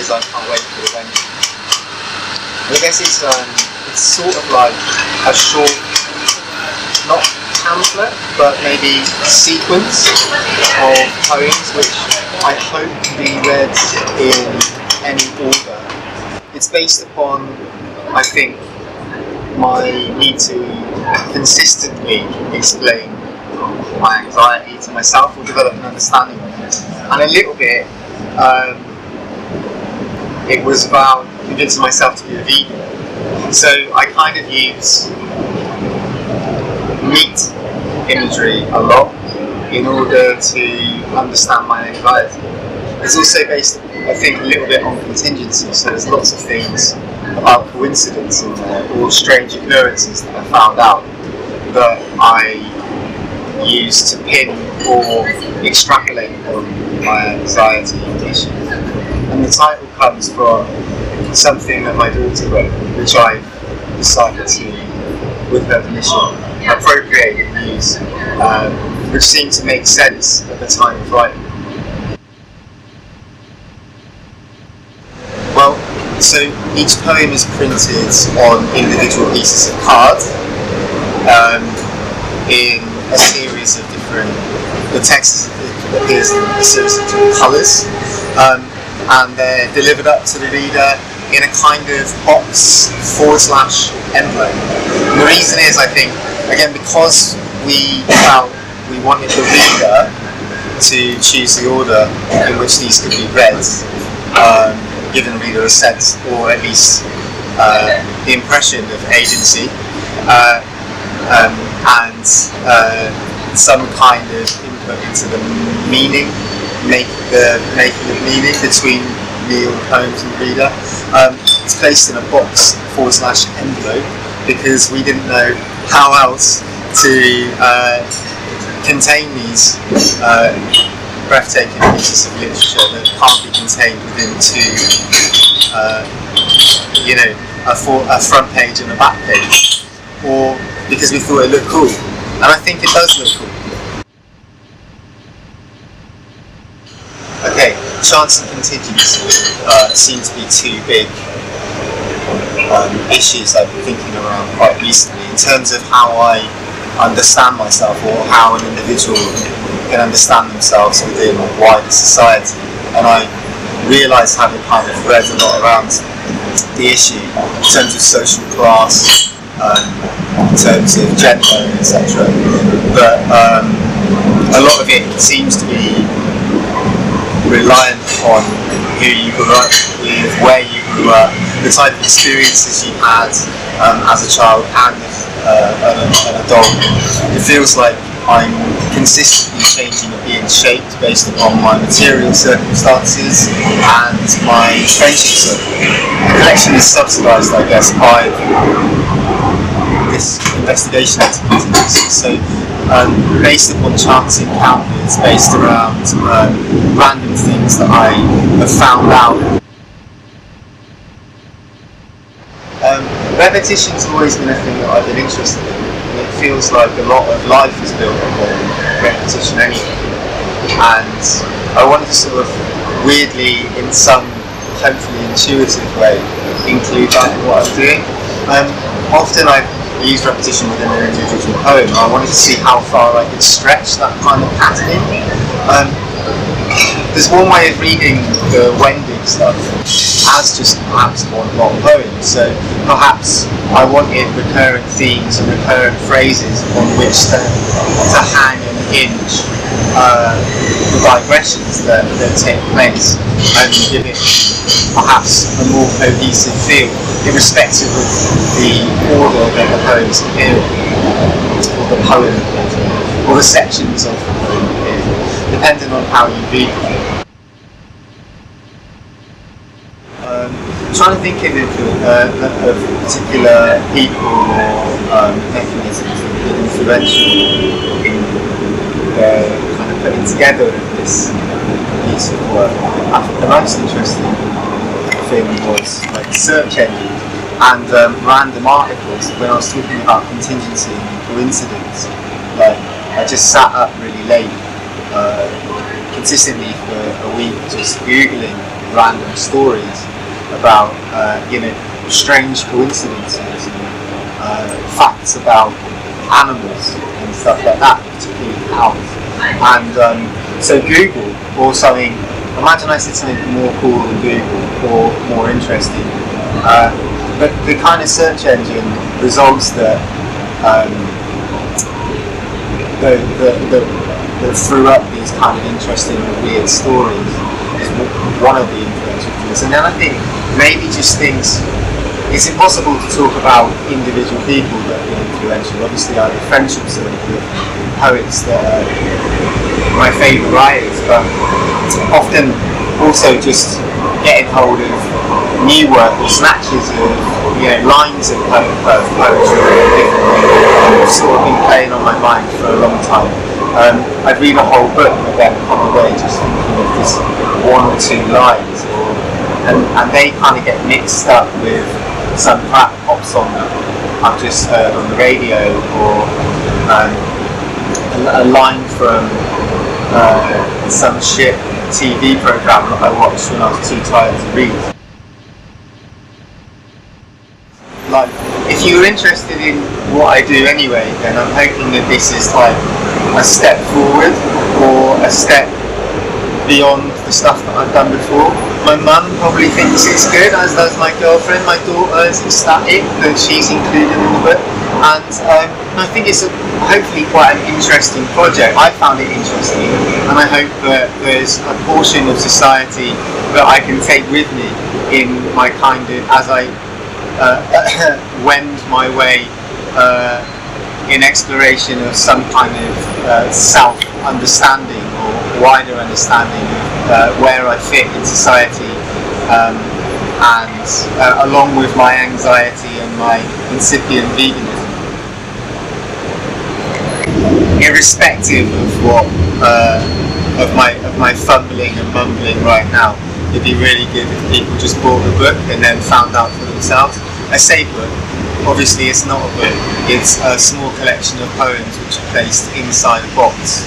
is I Can't Wait for the Wending. I guess it's sort of like a short, not pamphlet, but maybe a sequence of poems which I hope can be read in any order. It's based upon, I think, my need to consistently explain my anxiety to myself or develop an understanding of it. And a little bit, it was about convincing myself to be a vegan. So I kind of use meat imagery a lot in order to understand my anxiety. It's also based, I think, a little bit on contingency, so there's lots of things about coincidence in there, or strange occurrences that I found out that I use to pin or extrapolate on my anxiety issues. And the title comes from something that my daughter wrote, which I decided to, with her permission, appropriate and use, which seemed to make sense at the time of writing. Well, so each poem is printed on individual pieces of card in a series of different, the text appears in a series of different colours, and they're delivered up to the reader in a kind of box / envelope. And the reason is, I think, again, because we felt we wanted the reader to choose the order in which these could be read, giving the reader a sense, or at least the impression of agency, and some kind of input into the meaning, making of meaning between me or the poems and the reader. It's placed in a box / envelope because we didn't know how else to contain these breathtaking pieces of literature that can't be contained within a front page and a back page, or because we thought it looked cool, and I think it does look cool. Okay, chance and contingency seem to be two big issues I've been thinking around quite recently in terms of how I understand myself, or how an individual can understand themselves within wider society. And I realised, having kind of read a lot around the issue in terms of social class, in terms of gender, etc., but a lot of it seems to be reliant on who you grew up with, where you grew up, the type of experiences you had as a child and an adult. It feels like I'm consistently changing and being shaped based upon my material circumstances and my friendship circle. The collection is subsidised, I guess, by this investigation into contingency. So based upon chance encounters, based around random things that I have found out. Repetition's always been a thing that I've been interested in. It feels like a lot of life is built upon repetition anyway. And I wanted to sort of weirdly, in some hopefully intuitive way, include that in what I'm doing. Often I use repetition within an individual poem, and I wanted to see how far I could stretch that kind of patterning. There's one way of reading the Wending stuff as just perhaps one long poem. So perhaps I wanted recurrent themes and recurrent phrases on which to hang and hinge the digressions that take place, and give it perhaps a more cohesive feel, irrespective of the order that the poems appear in, or the poem appears in, or the sections of the poem appear in, depending on how you read them. Trying to think of particular people or mechanisms that have been influential in kind of putting together this piece of work. I think the most interesting thing was like search engine and random articles. When I was talking about contingency and coincidence, like I just sat up really late, consistently for a week, just googling random stories about strange coincidences and facts about animals and stuff like that, particularly cows. And so Google, or something, imagine I said something more cool than Google or more interesting, but the kind of search engine results that that threw up these kind of interesting or weird stories is one of the influential things. And then I think maybe just things, it's impossible to talk about individual people that have been influential. Obviously I have a friendship circle with poets that are my favourite writers, but often also just getting hold of new work or snatches of lines of poetry that have sort of been playing on my mind for a long time. I'd read a whole book and then come away just thinking of this one or two lines, and they kind of get mixed up with some pop song that I've just heard on the radio, or a line from some shit TV program that I watched when I was too tired to read. Like, if you're interested in what I do anyway, then I'm hoping that this is like a step forward or a step beyond the stuff that I've done before. My mum probably thinks it's good, as does my girlfriend. My daughter is ecstatic that she's included in the book, and I think it's hopefully quite an interesting project. I found it interesting, and I hope that there's a portion of society that I can take with me in my kind of, as I wend my way in exploration of some kind of self-understanding or wider understanding of where I fit in society, and along with my anxiety and my incipient veganism. Irrespective of what of my fumbling and mumbling right now, it'd be really good if people just bought the book and then found out for themselves. I say book, obviously it's not a book, it's a small collection of poems which are placed inside a box.